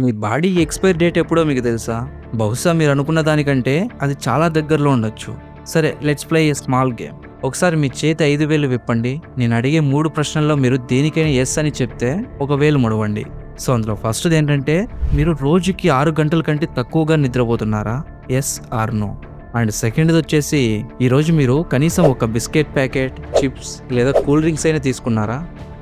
మీ body expire date ఎప్పుడో మీకు తెలుసా? బహుశా మీరనుకున్న దానికంటే అది చాలా దగ్గరలో ఉండొచ్చు. సరే, let's play a small game. ఒకసారి మీ చేతి 5 వేళ్లు విప్పండి. నేను అడిగే 3 ప్రశ్నల్లో మీరు దేనికైనా యెస్ అని చెప్తే ఒక వేలు ముడవండి. సో, అందులో ఫస్ట్‌దేంటంటే, మీరు రోజుకి 6 గంటల కంటే తక్కువగా నిద్రపోతున్నారా? Yes or no. అండ్ సెకండ్‌దొచ్చేసి, ఈరోజు మీరు కనీసం ఒక బిస్కెట్ ప్యాకెట్, చిప్స్ లేదా కూల్ డ్రింక్స్ అయినా తీసుకున్నారా?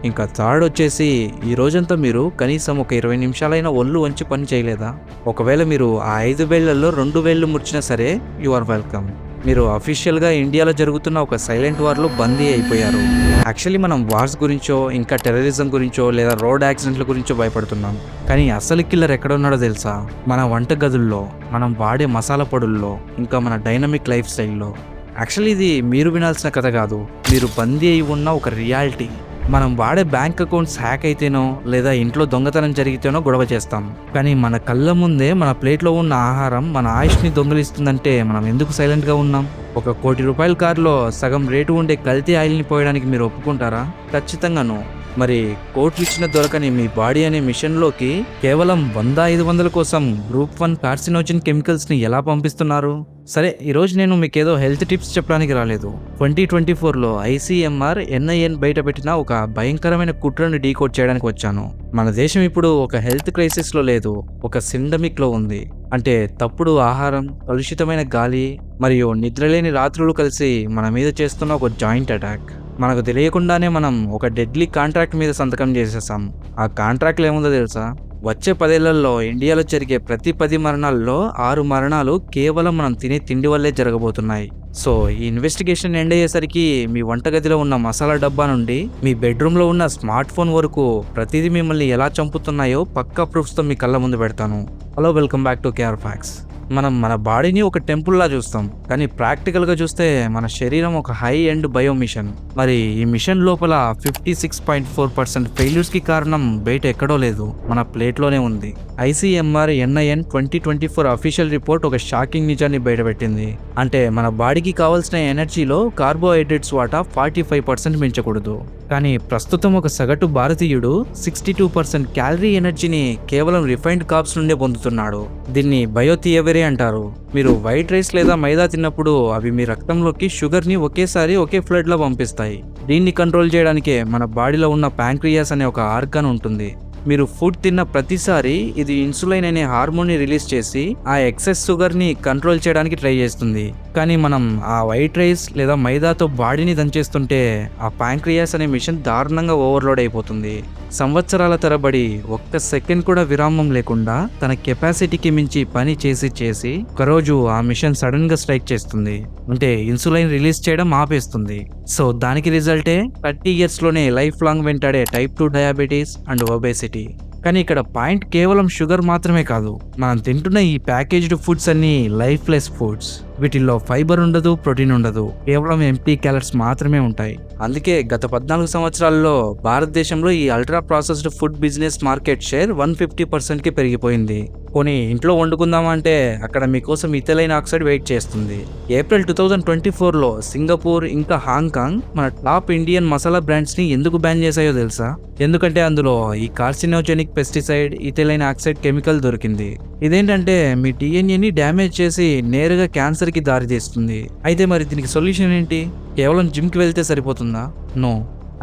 ఇంకా థర్డ్ వచ్చేసి, ఈ రోజంతా మీరు కనీసం ఒక 20 నిమిషాలైనా ఒళ్ళు వంచి పని చేయలేదా? ఒకవేళ మీరు ఆ 5 వేళ్లలో 2 వేళ్లు ముడిచినా సరే, యు ఆర్ వెల్కమ్. మీరు అఫీషియల్‌గా ఇండియాలో జరుగుతున్న ఒక సైలెంట్ వార్‌లో బందీ అయిపోయారు. యాక్చువల్లీ మనం వార్స్ గురించో, ఇంకా టెర్రరిజం గురించో లేదా రోడ్ యాక్సిడెంట్ల గురించో భయపడుతున్నాం. కానీ అసలు కిల్లర్ ఎక్కడున్నాడో తెలుసా? మన వంటగదుల్లో, మనం వాడే మసాలా పొడుల్లో, ఇంకా మన డైనమిక్ లైఫ్ స్టైల్‌లో. యాక్చువల్లీ ఇది మీరు వినాల్సిన కథ కాదు. మీరు బందీ అయి ఉన్న ఒక రియాలిటీ. మనం వాడే బ్యాంక్ అకౌంట్స్ హ్యాక్ అయితేనో లేదా ఇంట్లో దొంగతనం జరిగితేనో గొడవ చేస్తాం. కానీ మన కళ్ళ ముందే మన ప్లేట్లో ఉన్న ఆహారం మన ఆయుష్ని దొంగిలిస్తుందంటే మనం ఎందుకు సైలెంట్గా ఉన్నాం? ఒక ₹1,00,00,000 కారులో సగం రేటు ఉండే కల్తీ ఆయిల్ని పోయడానికి మీరు ఒప్పుకుంటారా? ఖచ్చితంగాను. మరి కోట్లు ఇచ్చిన దొరకని మీ బాడీ అనే మిషన్లోకి కేవలం 100-500 కోసం గ్రూప్ 1 కార్సినోజన్ కెమికల్స్ని ఎలా పంపిస్తున్నారు? సరే, ఈరోజు నేను మీకేదో హెల్త్ టిప్స్ చెప్పడానికి రాలేదు. 2024లో ICMR NIN బయటపెట్టిన ఒక భయంకరమైన కుట్రను డీకోడ్ చేయడానికి వచ్చాను. మన దేశం ఇప్పుడు ఒక హెల్త్ క్రైసిస్లో లేదు, ఒక సిండమిక్లో ఉంది. అంటే తప్పుడు ఆహారం, కలుషితమైన గాలి మరియు నిద్రలేని రాత్రులు కలిసి మన మీద చేస్తున్న ఒక జాయింట్ అటాక్. మనకు తెలియకుండానే మనం ఒక డెడ్లీ కాంట్రాక్ట్ మీద సంతకం చేసేసాం. ఆ కాంట్రాక్ట్లో ఏముందో తెలుసా? వచ్చే 10 ఏళ్లలో ఇండియాలో జరిగే ప్రతి 10 మరణాల్లో 6 మరణాలు కేవలం మనం తినే తిండి వల్లే జరగబోతున్నాయి. సో ఈ ఇన్వెస్టిగేషన్ ఎండ్ అయ్యేసరికి మీ వంటగదిలో ఉన్న మసాలా డబ్బా నుండి మీ బెడ్రూమ్లో ఉన్న స్మార్ట్ ఫోన్ వరకు ప్రతిదీ మిమ్మల్ని ఎలా చంపుతున్నాయో పక్కా ప్రూఫ్స్తో మీ కళ్ళ ముందు పెడతాను. Hello, welcome back to KR facts. మనం మన బాడీని ఒక టెంపుల్లా చూస్తాం, కానీ ప్రాక్టికల్గా చూస్తే మన శరీరం ఒక హై ఎండ్ బయో మిషన్. మరి ఈ మిషన్ లోపల 56.4% ఫెయిల్యూర్స్కి కారణం బయట ఎక్కడో లేదు, మన ప్లేట్లోనే ఉంది. ICMR NIN 2024 అఫీషియల్ రిపోర్ట్ ఒక షాకింగ్ నిజాన్ని బయటపెట్టింది. అంటే మన బాడీకి కావాల్సిన ఎనర్జీలో కార్బోహైడ్రేట్స్ వాటా 45% మించకూడదు. కానీ ప్రస్తుతం ఒక సగటు భారతీయుడు 62% క్యాలరీ ఎనర్జీని కేవలం రిఫైన్డ్ కార్బ్స్ నుండే పొందుతున్నాడు. దీన్ని బయోథియవరీ అంటారు. మీరు వైట్ రైస్ లేదా మైదా తిన్నప్పుడు అవి మీ రక్తంలోకి షుగర్ని ఒకేసారి ఒకే ఫ్లడ్లో పంపిస్తాయి. దీన్ని కంట్రోల్ చేయడానికే మన బాడీలో ఉన్న ప్యాంక్రియాస్ అనే ఒక ఆర్గాన్ ఉంటుంది. మీరు ఫుడ్ తిన్న ప్రతిసారి ఇది ఇన్సులిన్ అనే హార్మోన్ని రిలీజ్ చేసి ఆ ఎక్సెస్ షుగర్ని కంట్రోల్ చేయడానికి ట్రై చేస్తుంది. కానీ మనం ఆ వైట్ రైస్ లేదా మైదాతో బాడీని దంచేస్తుంటే ఆ ప్యాంక్రియాస్ అనే మిషన్ దారుణంగా ఓవర్లోడ్ అయిపోతుంది. సంవత్సరాల తరబడి ఒక్క సెకండ్ కూడా విరామం లేకుండా తన కెపాసిటీకి మించి పని చేసి ఒకరోజు ఆ మిషన్ సడన్ గా స్ట్రైక్ చేస్తుంది. అంటే ఇన్సులిన్ రిలీజ్ చేయడం ఆపేస్తుంది. సో దానికి రిజల్టే 30 years లోనే లైఫ్ లాంగ్ వెంటాడే టైప్ 2 డయాబెటీస్ అండ్ ఒబేసిటీ. కానీ ఇక్కడ పాయింట్ కేవలం షుగర్ మాత్రమే కాదు. మనం తింటున్న ఈ ప్యాకేజ్డ్ ఫుడ్స్ అన్ని లైఫ్లెస్ ఫుడ్స్. వీటిల్లో ఫైబర్ ఉండదు, ప్రోటీన్ ఉండదు, కేవలం ఎంప్టీ క్యాలరీస్ మాత్రమే ఉంటాయి. అందుకే గత 14 సంవత్సరాల్లో భారతదేశంలో ఈ ultra processed food business market share 150%కి పెరిగిపోయింది. పోనీ ఇంట్లో వండుకుందామా అంటే అక్కడ మీకోసం ఇథైలిన్ ఆక్సైడ్ వెయిట్ చేస్తుంది. ఏప్రిల్ 2024లో సింగపూర్ ఇంకా హాంకాంగ్ మన టాప్ ఇండియన్ మసాలా బ్రాండ్స్ని ఎందుకు బ్యాన్ చేశాయో తెలుసా? ఎందుకంటే అందులో ఈ carcinogenic pesticide ethylene oxide chemical దొరికింది. ఇదేంటంటే మీ డిఎన్ఏని డ్యామేజ్ చేసి నేరుగా క్యాన్సర్కి దారితీస్తుంది. అయితే మరి దీనికి సొల్యూషన్ ఏంటి? కేవలం జిమ్కి వెళ్తే సరిపోతుందా? నో.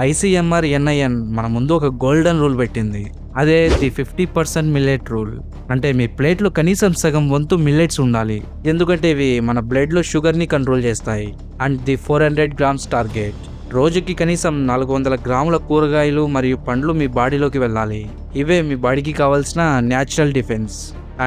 ICMR NIN మన ముందు ఒక గోల్డెన్ రూల్ పెట్టింది. అదే ది 50% మిల్లెట్ రూల్. అంటే మీ ప్లేట్లో కనీసం సగం వంతు మిల్లెట్స్ ఉండాలి. ఎందుకంటే ఇవి మన బ్లడ్లో షుగర్ని కంట్రోల్ చేస్తాయి. And the 400 grams target. రోజుకి కనీసం 400 గ్రాముల కూరగాయలు మరియు పండ్లు మీ బాడీలోకి వెళ్ళాలి. ఇవే మీ బాడీకి కావాల్సిన natural defence.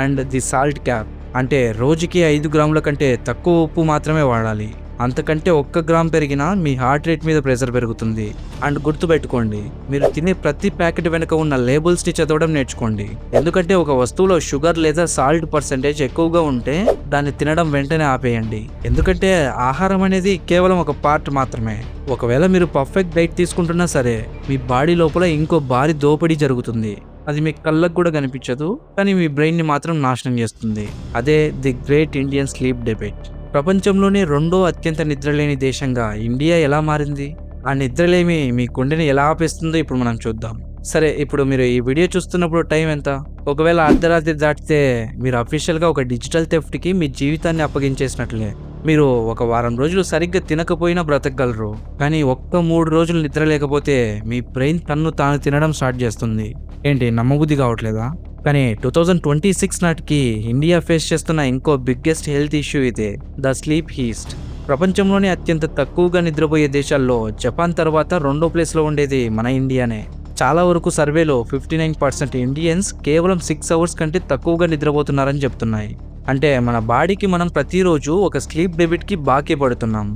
And the salt cap. అంటే రోజుకి 5 గ్రాముల కంటే తక్కువ ఉప్పు మాత్రమే వాడాలి. అంతకంటే 1 గ్రామ్ పెరిగినా మీ హార్ట్ రేట్ మీద ప్రెషర్ పెరుగుతుంది. అండ్ గుర్తుపెట్టుకోండి, మీరు తినే ప్రతి ప్యాకెట్ వెనుక ఉన్న లేబుల్స్ని చదవడం నేర్చుకోండి. ఎందుకంటే ఒక వస్తువులో షుగర్ లేదా సాల్ట్ పర్సెంటేజ్ ఎక్కువగా ఉంటే దాన్ని తినడం వెంటనే ఆపేయండి. ఎందుకంటే ఆహారం అనేది కేవలం ఒక పార్ట్ మాత్రమే. ఒకవేళ మీరు పర్ఫెక్ట్ డైట్ తీసుకుంటున్నా సరే, మీ బాడీ లోపల ఇంకో భారీ దోపిడీ జరుగుతుంది. అది మీ కళ్ళకు కూడా కనిపించదు, కానీ మీ బ్రెయిన్ని మాత్రం నాశనం చేస్తుంది. అదే the great Indian sleep debate. ప్రపంచంలోనే 2వ అత్యంత నిద్రలేని దేశంగా ఇండియా ఎలా మారింది? ఆ నిద్రలేమి మీ గుండెని ఎలా ఆపేస్తుందో ఇప్పుడు మనం చూద్దాం. సరే, ఇప్పుడు మీరు ఈ వీడియో చూస్తున్నప్పుడు టైం ఎంత? ఒకవేళ అర్ధరాత్రి దాటితే మీరు అఫీషియల్‌గా ఒక డిజిటల్ థెఫ్ట్‌కి మీ జీవితాన్ని అప్పగించేసినట్లే. మీరు ఒక వారం రోజులు సరిగ్గా తినకపోయినా బ్రతకగలరు. కానీ ఒక్క 3 రోజులు నిద్ర లేకపోతే మీ బ్రెయిన్ తన్ను తాను తినడం స్టార్ట్ చేస్తుంది. ఏంటి నమ్మబుద్ధి కావట్లేదా? కానీ 2026 నాటికి ఇండియా ఫేస్ చేస్తున్న ఇంకో బిగ్గెస్ట్ హెల్త్ ఇష్యూ ఇదే, ద స్లీప్ హీస్ట్. ప్రపంచంలోనే అత్యంత తక్కువగా నిద్రపోయే దేశాల్లో జపాన్ తర్వాత రెండో ప్లేస్లో ఉండేది మన ఇండియానే. చాలా వరకు సర్వేలో 59% ఇండియన్స్ కేవలం 6 అవర్స్ కంటే తక్కువగా నిద్రపోతున్నారని చెప్తున్నాయి. అంటే మన బాడీకి మనం ప్రతిరోజు ఒక స్లీప్ డెబిట్కి బాకీ పడుతున్నాం.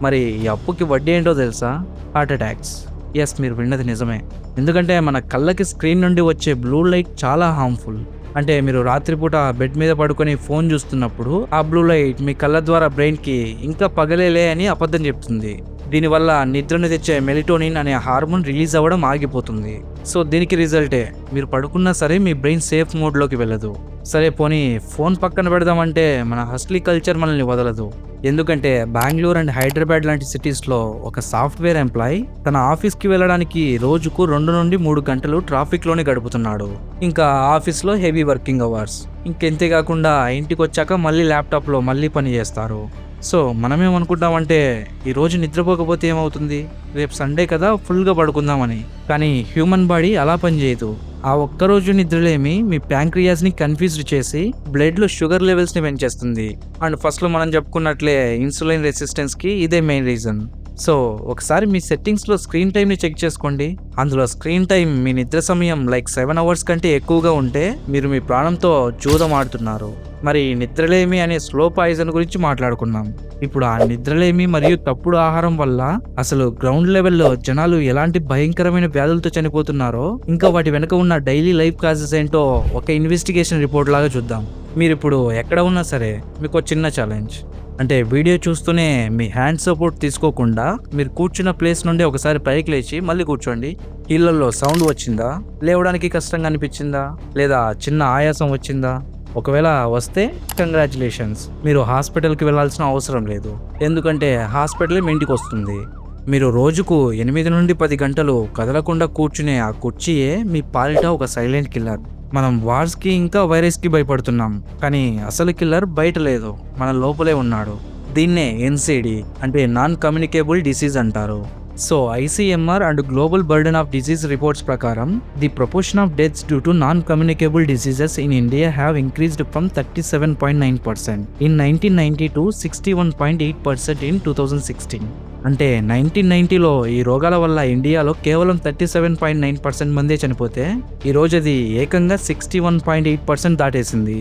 మరి ఈ అప్పుకి వడ్డీ ఏంటో తెలుసా? Heart attacks. ఎస్, మీరు విన్నది నిజమే. ఎందుకంటే మన కళ్ళకి స్క్రీన్ నుండి వచ్చే బ్లూ లైట్ చాలా హార్మ్ఫుల్. అంటే మీరు రాత్రిపూట బెడ్ మీద పడుకొని ఫోన్ చూస్తున్నప్పుడు ఆ బ్లూ లైట్ మీ కళ్ళ ద్వారా బ్రెయిన్కి ఇంకా పగలేలే అని అబద్ధం చెప్తుంది. దీనివల్ల నిద్రను తెచ్చే మెలిటోనిన్ అనే హార్మోన్ రిలీజ్ అవ్వడం ఆగిపోతుంది. సో దీనికి రిజల్టే మీరు పడుకున్నా సరే మీ బ్రెయిన్ సేఫ్ మోడ్లోకి వెళ్ళదు. సరే పోనీ ఫోన్ పక్కన పెడదామంటే మన హస్లీ కల్చర్ మనల్ని వదలదు. ఎందుకంటే బెంగళూరు అండ్ హైదరాబాద్ లాంటి సిటీస్లో ఒక సాఫ్ట్వేర్ ఎంప్లాయీ తన ఆఫీస్కి వెళ్ళడానికి రోజుకు 2 నుండి 3 గంటలు ట్రాఫిక్లోనే గడుపుతున్నాడు. ఇంకా ఆఫీస్లో హెవీ వర్కింగ్ అవర్స్. ఇంకెంతే కాకుండా ఇంటికి వచ్చాక మళ్ళీ ల్యాప్టాప్లో మళ్ళీ పని చేస్తారు. సో మనమేమనుకుంటామంటే ఈరోజు నిద్రపోకపోతే ఏమవుతుంది, రేపు సండే కదా ఫుల్గా పడుకుందామని. కానీ హ్యూమన్ బాడీ అలా పనిచేయదు. ఆ ఒక్కరోజు నిద్రలేమి మీ ప్యాంక్రియాస్ని కన్ఫ్యూజ్డ్ చేసి బ్లడ్లో షుగర్ లెవెల్స్ని పెంచేస్తుంది. అండ్ ఫస్ట్లో మనం చెప్పుకున్నట్లే ఇన్సులిన్ రెసిస్టెన్స్కి ఇదే మెయిన్ రీజన్. సో ఒకసారి మీ సెట్టింగ్స్లో స్క్రీన్ టైంని చెక్ చేసుకోండి. అందులో స్క్రీన్ టైం మీ నిద్ర సమయం లైక్ 7 అవర్స్ కంటే ఎక్కువగా ఉంటే మీరు మీ ప్రాణంతో జూదం ఆడుతున్నారు. మరి నిద్రలేమి అనే స్లో పాయిజన్ గురించి మాట్లాడుకున్నాం. ఇప్పుడు ఆ నిద్రలేమి మరియు తప్పుడు ఆహారం వల్ల అసలు గ్రౌండ్ లెవెల్లో జనాలు ఎలాంటి భయంకరమైన వ్యాధులతో చనిపోతున్నారో, ఇంకా వాటి వెనక ఉన్న డైలీ లైఫ్ కాజెస్ ఏంటో ఒక ఇన్వెస్టిగేషన్ రిపోర్ట్ లాగా చూద్దాం. మీరు ఇప్పుడు ఎక్కడ ఉన్నా సరే మీకు చిన్న ఛాలెంజ్. అంటే వీడియో చూస్తూనే మీ హ్యాండ్ సపోర్ట్ తీసుకోకుండా మీరు కూర్చున్న ప్లేస్ నుండి ఒకసారి పైకి లేచి మళ్ళీ కూర్చోండి. కీళ్ళల్లో సౌండ్ వచ్చిందా, లేవడానికి కష్టంగా అనిపించిందా, లేదా చిన్న ఆయాసం వచ్చిందా? ఒకవేళ వస్తే కంగ్రాచులేషన్స్, మీరు హాస్పిటల్కి వెళ్ళాల్సిన అవసరం లేదు. ఎందుకంటే హాస్పిటల్ మీ ఇంటికి వస్తుంది. మీరు రోజుకు 8 నుండి 10 గంటలు కదలకుండా కూర్చునే ఆ కుర్చీయే మీ పాలిట ఒక సైలెంట్ కిల్లర్. మనం వార్స్కి ఇంకా వైరస్కి భయపడుతున్నాం, కానీ అసలు కిల్లర్ బయట లేదు, మన లోపలే ఉన్నాడు. దీన్నే ఎన్సిడి అంటే నాన్ కమ్యూనికేబుల్ డిసీజ్ అంటారు. So ICMR and global burden of disease reports ప్రకారం the proportion of deaths due to non communicable diseases in India have increased from 37.9% in 1990 to 61.8% in 2016. అంటే 1990లో ఈ రోగాల వల్ల ఇండియాలో కేవలం 37.9% మందే చనిపోతే ఈరోజు అది ఏకంగా 61.8% దాటేసింది.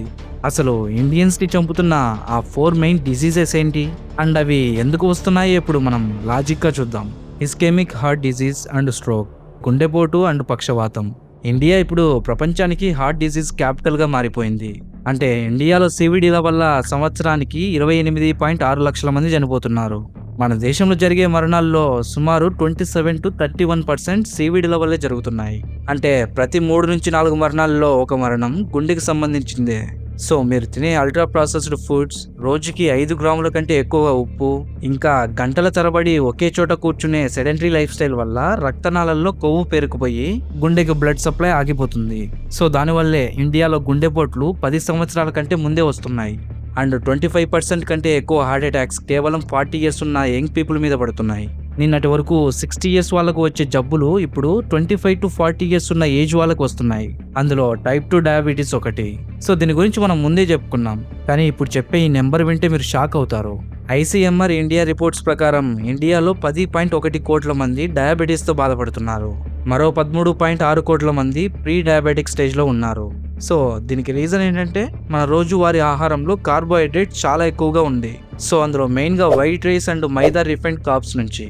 అసలు ఇండియన్స్ని చంపుతున్న ఆ 4 మెయిన్ డిసీజెస్ ఏంటి అండ్ అవి ఎందుకు వస్తున్నాయి ఇప్పుడు మనం లాజిక్గా చూద్దాం. Ischaemic heart disease and stroke, గుండెపోటు అండ్ పక్షవాతం. ఇండియా ఇప్పుడు ప్రపంచానికి హార్ట్ డిసీజ్ క్యాపిటల్గా మారిపోయింది. అంటే ఇండియాలో సివిడిల వల్ల సంవత్సరానికి 28.6 లక్షల మంది చనిపోతున్నారు. మన దేశంలో జరిగే మరణాల్లో సుమారు 27 to 31% సివిడిల వల్లే జరుగుతున్నాయి. అంటే ప్రతి 3 నుంచి 4 మరణాల్లో ఒక మరణం గుండెకి సంబంధించిందే. సో మీరు తినే అల్ట్రా ప్రాసెస్డ్ ఫుడ్స్, రోజుకి 5 గ్రాముల కంటే ఎక్కువ ఉప్పు, ఇంకా గంటల తరబడి ఒకే చోట కూర్చునే సెడెంటరీ లైఫ్ స్టైల్ వల్ల రక్తనాళాల్లో కొవ్వు పేరుకుపోయి గుండెకి బ్లడ్ సప్లై ఆగిపోతుంది. సో దానివల్లే ఇండియాలో గుండెపోట్లు 10 సంవత్సరాల కంటే ముందే వస్తున్నాయి. అండ్ 25% కంటే ఎక్కువ హార్ట్ అటాక్స్ కేవలం 40 ఇయర్స్ ఉన్న యంగ్ పీపుల్ మీద పడుతున్నాయి. నిన్నటి వరకు 60 ఇయర్స్ వాళ్ళకు వచ్చే జబ్బులు ఇప్పుడు 25 to 40 ఇయర్స్ ఉన్న ఏజ్ వాళ్ళకు వస్తున్నాయి. అందులో టైప్ 2 డయాబెటీస్ ఒకటి. సో దీని గురించి మనం ముందే చెప్పుకున్నాం, కానీ ఇప్పుడు చెప్పే ఈ నెంబర్ వింటే మీరు షాక్ అవుతారు. ఐసీఎంఆర్ ఇండియా రిపోర్ట్స్ ప్రకారం ఇండియాలో 10.1 కోట్ల మంది డయాబెటీస్తో బాధపడుతున్నారు. మరో 13.6 కోట్ల మంది ప్రీ డయాబెటిక్ స్టేజ్లో ఉన్నారు. సో దీనికి రీజన్ ఏంటంటే మన రోజువారీ ఆహారంలో కార్బోహైడ్రేట్ చాలా ఎక్కువగా ఉంది. సో అందులో మెయిన్గా white rice and maida refined carbs నుంచి.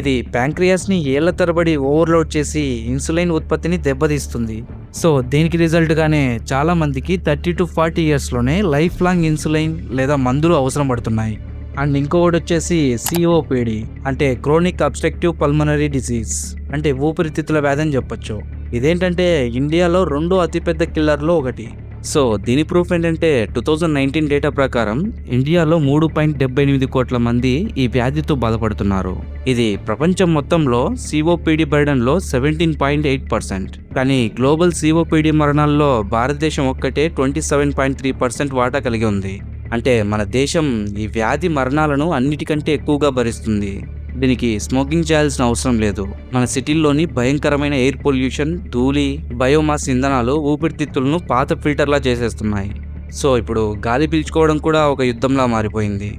ఇది ప్యాంక్రియాస్ని ఏళ్ల తరబడి ఓవర్లోడ్ చేసి ఇన్సులిన్ ఉత్పత్తిని దెబ్బతీస్తుంది. సో దీనికి రిజల్ట్గానే చాలా మందికి 30 to 40 ఇయర్స్లోనే లైఫ్ లాంగ్ ఇన్సులిన్ లేదా మందులు అవసరం పడుతున్నాయి. అండ్ ఇంకొకటి వచ్చేసి సిఓపిడి అంటే క్రోనిక్ అబ్స్ట్రక్టివ్ పల్మనరీ డిసీజ్, అంటే ఊపిరితిత్తుల వ్యాధి అని చెప్పొచ్చు. ఇదేంటంటే ఇండియాలో 2వ అతిపెద్ద కిల్లర్లో ఒకటి. సో దీని ప్రూఫ్ ఏంటంటే 2019 డేటా ప్రకారం ఇండియాలో 3.78 కోట్ల మంది ఈ వ్యాధితో బాధపడుతున్నారు. ఇది ప్రపంచం మొత్తంలో సిఓపిడి బర్డన్లో 17.8%. కానీ గ్లోబల్ సిఓపిడి మరణాల్లో భారతదేశం ఒక్కటే 27.3% వాటా కలిగి ఉంది. అంటే మన దేశం ఈ వ్యాధి మరణాలను అన్నిటికంటే ఎక్కువగా భరిస్తుంది. దీనికి స్మోకింగ్ చేయాల్సిన అవసరం లేదు. మన సిటీల్లోని భయంకరమైన ఎయిర్ పొల్యూషన్, ధూళి, బయోమాస్ ఇంధనాలు ఊపిరితిత్తులను పాత ఫిల్టర్లా చేసేస్తున్నాయి. సో ఇప్పుడు గాలి పీల్చుకోవడం కూడా ఒక యుద్ధంలా మారిపోయింది.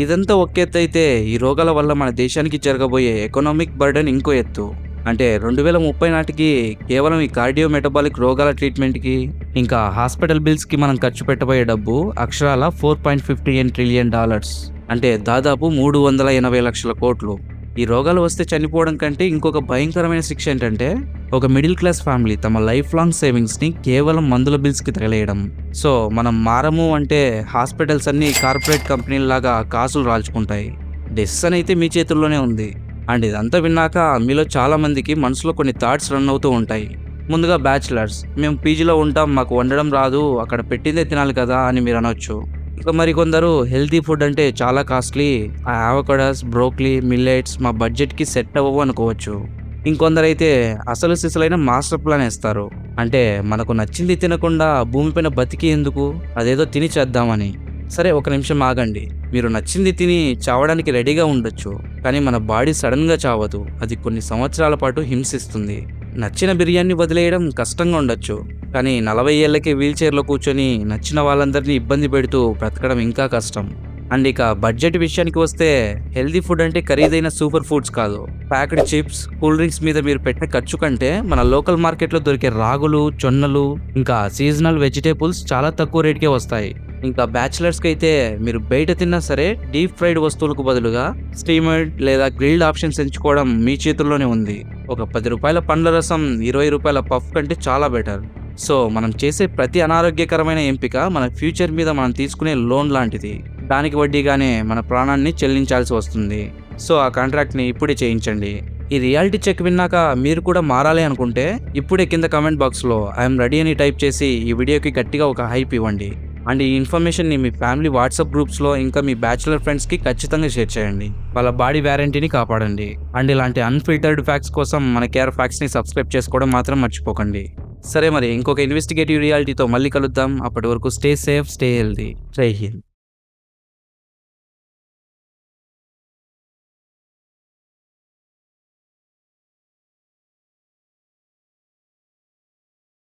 ఇదంతా ఒక ఎత్తు అయితే ఈ రోగాల వల్ల మన దేశానికి జరగబోయే ఎకనామిక్ బర్డెన్ ఇంకో ఎత్తు. అంటే 2030 నాటికి కేవలం ఈ కార్డియో మెటబాలిక్ రోగాల ట్రీట్మెంట్కి ఇంకా హాస్పిటల్ బిల్స్కి మనం ఖర్చు పెట్టబోయే డబ్బు అక్షరాల $4.58 ట్రిలియన్. అంటే దాదాపు 380 లక్షల కోట్లు. ఈ రోగాలు వస్తే చనిపోవడం కంటే ఇంకొక భయంకరమైన శిక్ష ఏంటంటే ఒక మిడిల్ క్లాస్ ఫ్యామిలీ తమ లైఫ్ లాంగ్ సేవింగ్స్ని కేవలం మందుల బిల్స్కి తగలేయడం. సో మనం మారము అంటే హాస్పిటల్స్ అన్ని కార్పొరేట్ కంపెనీల్లాగా కాసులు రాల్చుకుంటాయి. డెసిషన్ అయితే మీ చేతుల్లోనే ఉంది. అండ్ ఇదంతా విన్నాక మీలో చాలా మందికి మనసులో కొన్ని థాట్స్ రన్ అవుతూ ఉంటాయి. ముందుగా బ్యాచిలర్స్, మేము పీజీలో ఉంటాం, మాకు వండడం రాదు, అక్కడ పెట్టిందే తినాలి కదా అని మీరు అనొచ్చు. ఇక మరికొందరు హెల్తీ ఫుడ్ అంటే చాలా కాస్ట్లీ, ఆ అవకాడోస్, బ్రోక్లీ, మిల్లెట్స్ మా బడ్జెట్కి సెట్ అవ్వవు అనుకోవచ్చు. ఇంకొందరైతే అసలు సిసలైన మాస్టర్ ప్లాన్ వేస్తారు. అంటే మనకు నచ్చింది తినకుండా భూమిపైన బతికి ఎందుకు, అదేదో తిని చేద్దామని. సరే ఒక నిమిషం ఆగండి. మీరు నచ్చింది తిని చావడానికి రెడీగా ఉండొచ్చు, కానీ మన బాడీ సడన్గా చావదు. అది కొన్ని సంవత్సరాల పాటు హింసిస్తుంది. నచ్చిన బిర్యానీ వదిలేయడం కష్టంగా ఉండొచ్చు, కానీ 40 ఏళ్ళకే వీల్ చైర్లో కూర్చొని నచ్చిన వాళ్ళందరినీ ఇబ్బంది పెడుతూ బ్రతకడం ఇంకా కష్టం. అండ్ ఇక బడ్జెట్ విషయానికి వస్తే హెల్దీ ఫుడ్ అంటే ఖరీదైన సూపర్ ఫుడ్స్ కాదు. ప్యాక్డ్ చిప్స్, కూల్ డ్రింక్స్ మీద మీరు పెట్టిన ఖర్చు కంటే మన లోకల్ మార్కెట్లో దొరికే రాగులు, జొన్నలు, ఇంకా సీజనల్ వెజిటేబుల్స్ చాలా తక్కువ రేట్కే వస్తాయి. ఇంకా బ్యాచిలర్స్కి అయితే మీరు బయట తిన్నా సరే డీప్ ఫ్రైడ్ వస్తువులకు బదులుగా స్టీమర్డ్ లేదా గ్రిల్డ్ ఆప్షన్స్ ఎంచుకోవడం మీ చేతుల్లోనే ఉంది. ఒక 10 రూపాయల పండ్ల రసం 20 రూపాయల పఫ్ కంటే చాలా బెటర్. సో మనం చేసే ప్రతి అనారోగ్యకరమైన ఎంపిక మన ఫ్యూచర్ మీద మనం తీసుకునే లోన్ లాంటిది. దానికి వడ్డీగానే మన ప్రాణాన్ని చెల్లించాల్సి వస్తుంది. సో ఆ కాంట్రాక్ట్ని ఇప్పుడే చేయించండి. ఈ రియాలిటీ చెక్ విన్నాక మీరు కూడా మారాలి అనుకుంటే ఇప్పుడే కింద కమెంట్ బాక్స్లో ఐఎమ్ రెడీ అని టైప్ చేసి ఈ వీడియోకి గట్టిగా ఒక హైప్ ఇవ్వండి. అండ్ ఈ ఇన్ఫర్మేషన్ని మీ ఫ్యామిలీ వాట్సాప్ గ్రూప్స్లో ఇంకా మీ బ్యాచులర్ ఫ్రెండ్స్కి ఖచ్చితంగా షేర్ చేయండి. వాళ్ళ బాడీ వ్యారంటీని కాపాడండి. అండ్ ఇలాంటి అన్ఫిల్టర్డ్ ఫ్యాక్ట్స్ కోసం మన కేర్ ఫ్యాక్ట్స్ని సబ్స్క్రైబ్ చేసుకోవడం మాత్రం మర్చిపోకండి. సరే మరి ఇంకొక ఇన్వెస్టిగేటివ్ రియాలిటీతో మళ్ళీ కలుద్దాం. అప్పటి వరకు స్టే సేఫ్, స్టే హెల్తీ. జై హింద్.